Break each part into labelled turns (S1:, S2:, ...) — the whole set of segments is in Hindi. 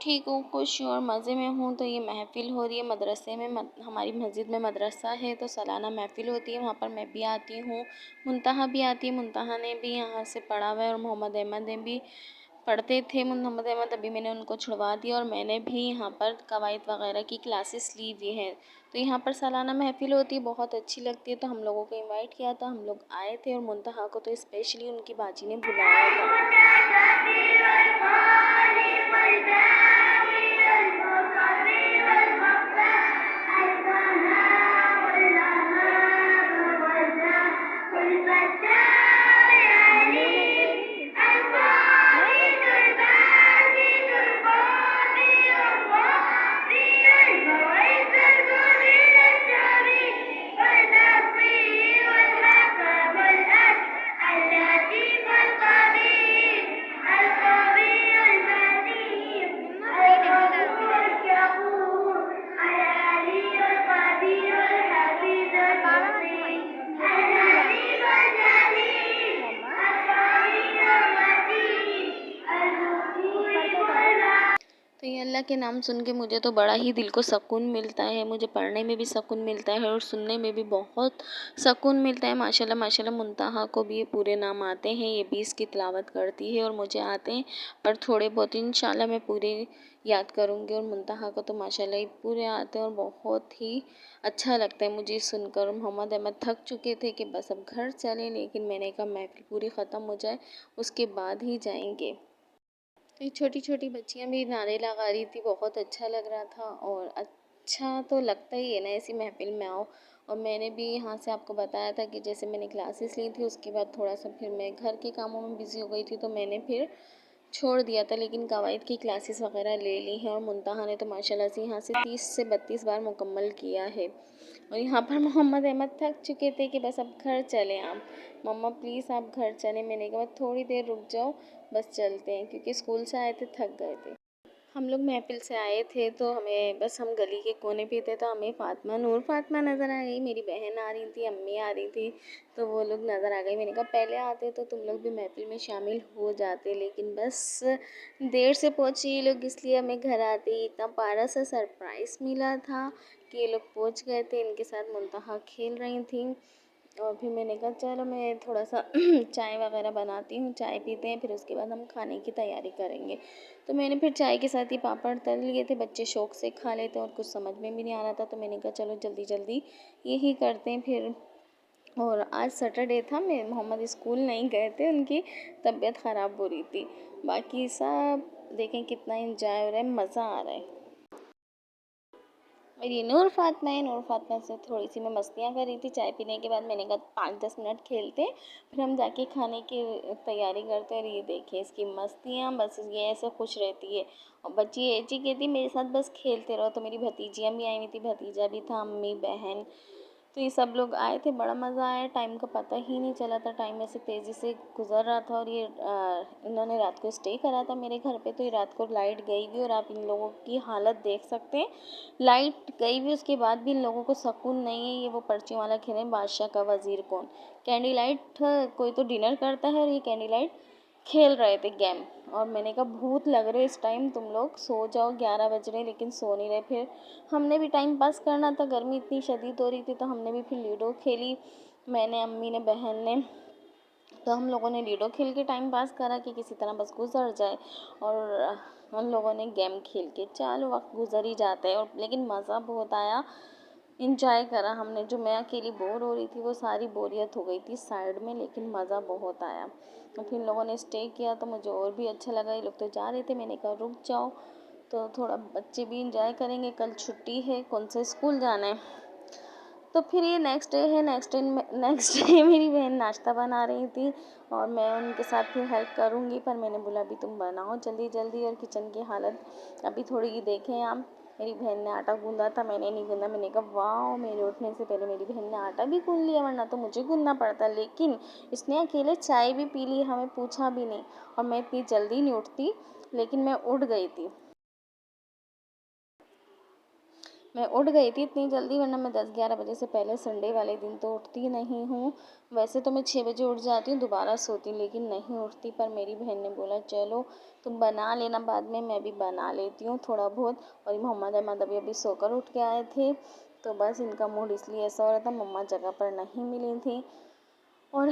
S1: ठीक हूँ, खुश हूँ और मज़े में हूँ। तो ये महफ़िल हो रही है मदरसे में, हमारी मस्जिद में मदरसा है तो सालाना महफ़िल होती है, वहाँ पर मैं भी आती हूँ। मुंतहा भी आती है, मुंतहा ने भी यहाँ से पढ़ा हुआ है और मोहम्मद अहमद ने भी पढ़ते थे। मोहम्मद अहमद अभी मैंने उनको छुड़वा दिया और मैंने भी यहाँ पर कवायद वगैरह की क्लासेस ली हुई हैं। तो यहाँ पर सालाना महफ़िल होती है, बहुत अच्छी लगती है। तो हम लोगों को इनवाइट किया था, हम लोग आए थे और मुंतहा को तो स्पेशली उनकी बाजी ने बुलाया था। तो ये अल्लाह के नाम सुन के मुझे तो बड़ा ही दिल को सुकून मिलता है। मुझे पढ़ने में भी सुकून मिलता है और सुनने में भी बहुत सुकून मिलता है। माशाल्लाह माशाल्लाह मुंतहा को भी ये पूरे नाम आते हैं, ये भी इसकी तिलावत करती है और मुझे आते हैं, पर थोड़े बहुत इंशाल्लाह मैं पूरे याद करूँगी। और मुंतहा को तो माशाल्लाह पूरे आते हैं और बहुत ही अच्छा लगता है मुझे सुनकर। मोहम्मद अहमद थक चुके थे कि बस अब घर चलें, लेकिन मैंने कहा महफिल पूरी ख़त्म हो जाए उसके बाद ही जाएंगे। तो ये छोटी-छोटी बच्चियाँ भी नारे लगा रही थी, बहुत अच्छा लग रहा था। और अच्छा तो लगता ही है ना ऐसी महफ़िल में आओ। और मैंने भी यहाँ से आपको बताया था कि जैसे मैंने क्लासेस ली थी, उसके बाद थोड़ा-सा फिर मैं घर के कामों में बिज़ी हो गई थी, तो मैंने फिर छोड़ दिया था। लेकिन कवायद की क्लासेस वगैरह ले ली हैं और मुंतहा ने तो माशाल्लाह से यहाँ से 30 से 32 बार मुकम्मल किया है। और यहाँ पर मोहम्मद अहमद थक चुके थे कि बस अब घर चलें आप, मम्मा प्लीज़ आप घर चलें। मैंने कहा थोड़ी देर रुक जाओ, बस चलते हैं, क्योंकि स्कूल से आए थे, थक गए थे। हम लोग महफिल से आए थे तो हमें बस हम गली के कोने पे थे, तो हमें नूर फातिमा नज़र आ गई, मेरी बहन आ रही थी, अम्मी आ रही थी, तो वो लोग नज़र आ गई। मैंने कहा पहले आते तो तुम लोग भी महफिल में शामिल हो जाते, लेकिन बस देर से पहुँचे ये लोग, इसलिए हमें घर आते ही इतना प्यारा सा सरप्राइज़ मिला था कि ये लोग पहुँच गए थे। इनके साथ मुंतहा खेल रही थी और फिर मैंने कहा चलो मैं थोड़ा सा चाय वगैरह बनाती हूँ, चाय पीते हैं, फिर उसके बाद हम खाने की तैयारी करेंगे। तो मैंने फिर चाय के साथ ही पापड़ तल लिए थे, बच्चे शौक से खा लेते और कुछ समझ में भी नहीं आ रहा था, तो मैंने कहा चलो जल्दी जल्दी यही करते हैं फिर। और आज सैटरडे था, मैं मोहम्मद स्कूल नहीं गए थे, उनकी तबीयत ख़राब हो रही थी। बाकी सब देखें कितना इंजॉय हो रहा है, मज़ा आ रहा है। मेरी नूर फातिमा है, नूर फातिमा से थोड़ी सी मैं मस्तियाँ कर रही थी। चाय पीने के बाद मैंने कहा 5-10 मिनट खेलते, फिर हम जाके खाने की तैयारी करते हैं। और ये देखिए इसकी मस्तियाँ, बस ये ऐसे खुश रहती है। और बच्ची ये जी कहती मेरे साथ बस खेलते रहो। तो मेरी भतीजियाँ भी आई हुई थी, भतीजा भी था, अम्मी बहन, तो ये सब लोग आए थे। बड़ा मज़ा आया, टाइम का पता ही नहीं चला था, टाइम ऐसे तेज़ी से गुजर रहा था। और ये इन्होंने रात को स्टे करा था मेरे घर पे, तो ये रात को लाइट गई भी और आप इन लोगों की हालत देख सकते हैं। लाइट गई भी उसके बाद भी इन लोगों को सुकून नहीं है। ये वो पर्ची वाला खेल रहे हैं, बादशाह का वज़ीर कौन। कैंडी लाइट कोई तो डिनर करता है और ये कैंडी लाइट खेल रहे थे गेम। और मैंने कहा भूत लग रहे इस टाइम, तुम लोग सो जाओ, 11 बज रहे, लेकिन सो नहीं रहे। फिर हमने भी टाइम पास करना था, गर्मी इतनी शदीद हो रही थी, तो हमने भी फिर लूडो खेली, मैंने, अम्मी ने, बहन ने। तो हम लोगों ने लूडो खेल के टाइम पास करा कि किसी तरह बस गुजर जाए। और हम लोगों ने गेम खेल के चलो वक्त गुजर ही जाता है। और लेकिन मज़ा बहुत आया, इंजॉय करा हमने। जो मैं अकेली बोर हो रही थी वो सारी बोरियत हो गई थी साइड में, लेकिन मज़ा बहुत आया। और फिर लोगों ने स्टे किया तो मुझे और भी अच्छा लगा। ये लोग तो जा रहे थे, मैंने कहा रुक जाओ, तो थोड़ा बच्चे भी इंजॉय करेंगे, कल छुट्टी है, कौन से स्कूल जाना है। तो फिर ये नेक्स्ट डे है, नेक्स्ट डे मेरी बहन नाश्ता बना रही थी और मैं उनके साथ फिर हेल्प करूँगी, पर मैंने बोला अभी तुम बनाओ जल्दी जल्दी। और किचन की हालत अभी थोड़ी देखें आप, मेरी बहन ने आटा गूंदा था, मैंने नहीं गूंदा। मैंने कहा वाह, मेरे उठने से पहले मेरी बहन ने आटा भी गूंद लिया, वरना तो मुझे गूंदना पड़ता। लेकिन इसने अकेले चाय भी पी ली, हमें पूछा भी नहीं। और मैं इतनी जल्दी नहीं उठती, लेकिन मैं उठ गई थी। मैं उठ गई थी इतनी जल्दी, वरना मैं 10-11 बजे से पहले संडे वाले दिन तो उठती नहीं हूँ। वैसे तो मैं 6 बजे उठ जाती हूँ, दोबारा सोती हूँ, लेकिन नहीं उठती। पर मेरी बहन ने बोला चलो तुम बना लेना, बाद में मैं भी बना लेती हूँ थोड़ा बहुत। और ये मोहम्मद अहमद अभी अभी सोकर उठ के आए थे, तो बस इनका मूड इसलिए ऐसा हो रहा था, मम्मा जगह पर नहीं मिली थी। और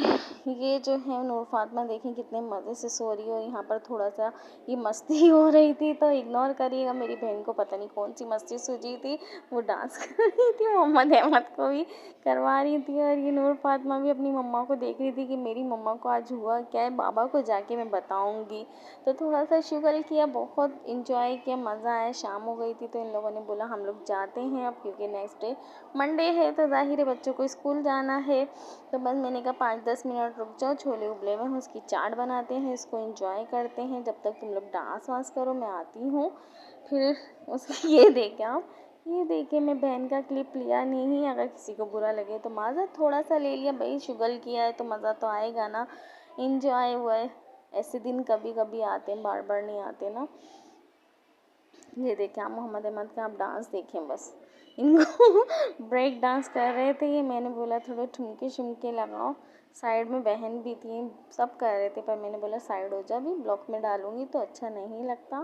S1: ये जो है नूर फातिमा देखें कितने मज़े से सो रही है, और यहाँ पर थोड़ा सा ये मस्ती हो रही थी, तो इग्नोर करिएगा। मेरी बहन को पता नहीं कौन सी मस्ती सूझी थी, वो डांस कर रही थी, मोहम्मद अहमद को भी करवा रही थी, और ये नूर फातिमा भी अपनी मम्मा को देख रही थी कि मेरी मम्मा को आज हुआ क्या है, बाबा को जाके मैं बताऊँगी। तो थोड़ा सा शुगर किया, बहुत इंजॉय किया, मज़ा आया। शाम हो गई थी तो इन लोगों ने बोला हम लोग जाते हैं अब, क्योंकि नेक्स्ट डे मंडे है, तो ज़ाहिर है बच्चों को स्कूल जाना है। तो बस मैंने कहा 5-10 मिनट रुक जाओ, छोले उबले हुए हैं उसकी चाट बनाते हैं, इसको एंजॉय करते हैं, जब तक तुम लोग डांस वांस करो मैं आती हूँ। फिर उसकी ये देखे आप, ये देखे मैं बहन का क्लिप लिया नहीं, अगर किसी को बुरा लगे तो माज़ा थोड़ा सा ले लिया, भाई शुगल किया है तो मज़ा तो आएगा ना, इंजॉय हुआ है। ऐसे दिन कभी कभी आते हैं, बार बार नहीं आते ना। ये देखें आप मोहम्मद अहमद का, आप डांस देखें बस, इनको ब्रेक डांस कर रहे थे ये। मैंने बोला थोड़े ठुमके शुमके लगाओ, साइड में बहन भी थी, सब कर रहे थे, पर मैंने बोला साइड हो जा, भी ब्लॉग में डालूंगी तो अच्छा नहीं लगता।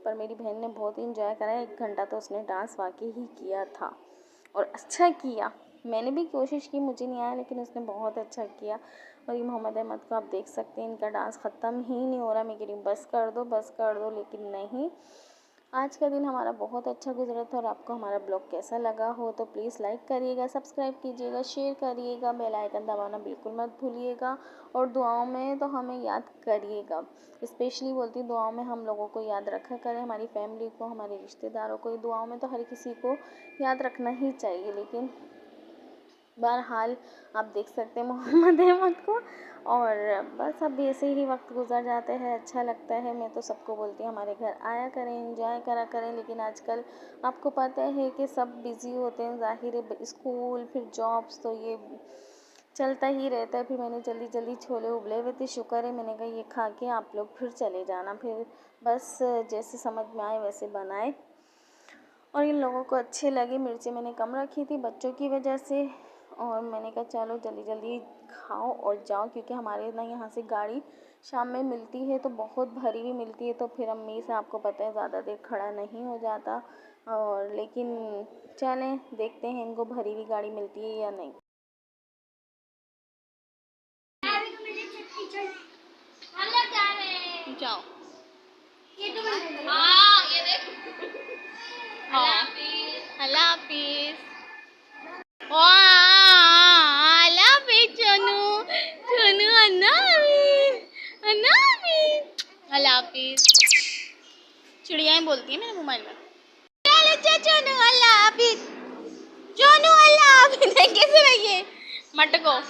S1: पर मेरी बहन ने बहुत इंजॉय करा, 1 घंटा तो उसने डांस वाकई ही किया था, और अच्छा किया। मैंने भी कोशिश की, मुझे नहीं आया, लेकिन उसने बहुत अच्छा किया। और ये मोहम्मद अहमद को आप देख सकते हैं, इनका डांस ख़त्म ही नहीं हो रहा। मैं कह रही हूँ बस कर दो बस कर दो, लेकिन नहीं। आज का दिन हमारा बहुत अच्छा गुजरा था। और आपको हमारा ब्लॉग कैसा लगा हो तो प्लीज़ लाइक करिएगा, सब्सक्राइब कीजिएगा, शेयर करिएगा, बेल आइकन दबाना बिल्कुल मत भूलिएगा। और दुआओं में तो हमें याद करिएगा, स्पेशली बोलती हूँ दुआओं में हम लोगों को याद रखा करें, हमारी फैमिली को, हमारे रिश्तेदारों को। दुआओं में तो हर किसी को याद रखना ही चाहिए, लेकिन बहरहाल आप देख सकते हैं मोहम्मद अहमद को। और बस अब ऐसे ही वक्त गुजर जाते हैं, अच्छा लगता है। मैं तो सबको बोलती हूँ हमारे घर आया करें, एंजॉय करा करें, लेकिन आजकल आपको पता है कि सब बिज़ी होते हैं, ज़ाहिर है स्कूल फिर जॉब्स, तो ये चलता ही रहता है। फिर मैंने जल्दी जल्दी छोले उबले हुए थे, शुक्र है, मैंने कहा ये खा के आप लोग फिर चले जाना। फिर बस जैसे समझ में आए वैसे बनाए, और इन लोगों को अच्छे लगे। मिर्ची मैंने कम रखी थी बच्चों की वजह से, और मैंने कहा चलो जल्दी जल्दी खाओ और जाओ, क्योंकि हमारे ना यहाँ से गाड़ी शाम में मिलती है तो बहुत भरी हुई मिलती है, तो फिर अम्मी से आपको पता है ज़्यादा देर खड़ा नहीं हो जाता। और लेकिन चलें देखते हैं इनको भरी हुई गाड़ी मिलती है या नहीं। जाओ, हाँ ये देख, हाँ अल्लाह हाफिज़। Wah, love Chonu. Chonu, Anami. Anami. अल्लाह हाफिज़। चिड़ियाएँ बोलती हैं मेरे मोबाइल में। चलो चोनू अल्लाह हाफिज़। चोनू अल्लाह हाफिज़। कैसे रहिए मटको।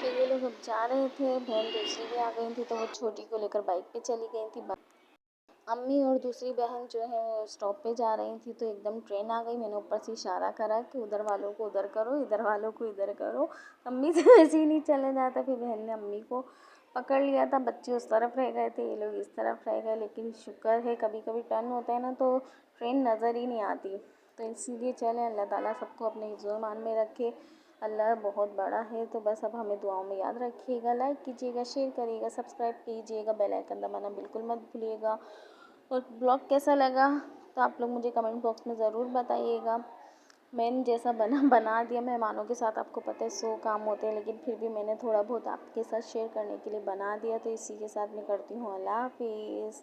S1: तो ये लोग अब जा रहे थे, बहन दूसरी भी आ गई थी, तो वो छोटी को लेकर बाइक पे चली गई थी। अम्मी और दूसरी बहन जो है वो स्टॉप पे जा रही थी, तो एकदम ट्रेन आ गई। मैंने ऊपर से इशारा करा कि उधर वालों को उधर करो, इधर वालों को इधर करो। अम्मी से वैसे ही नहीं चले जाता, फिर बहन ने अम्मी को पकड़ लिया था। बच्चे उस तरफ रह गए थे, ये लोग इस तरफ रह गए, लेकिन शुक्र है कभी कभी टर्न होता है ना तो ट्रेन नज़र ही नहीं आती। तो इसीलिए चले, अल्लाह ताला सबको अपने हिफ्ज़-ओ-मान में रखे। अल्लाह बहुत बड़ा है। तो बस अब हमें दुआओं में याद रखिएगा, लाइक कीजिएगा, शेयर करिएगा, सब्सक्राइब कीजिएगा, बेल आइकन दबाना बिल्कुल मत भूलिएगा। और ब्लॉग कैसा लगा तो आप लोग मुझे कमेंट बॉक्स में ज़रूर बताइएगा। मैंने जैसा बना दिया, मेहमानों के साथ आपको पता है 100 काम होते हैं, लेकिन फिर भी मैंने थोड़ा बहुत आपके साथ शेयर करने के लिए बना दिया। तो इसी के साथ मैं करती हूँ अल्लाह हाफिज़।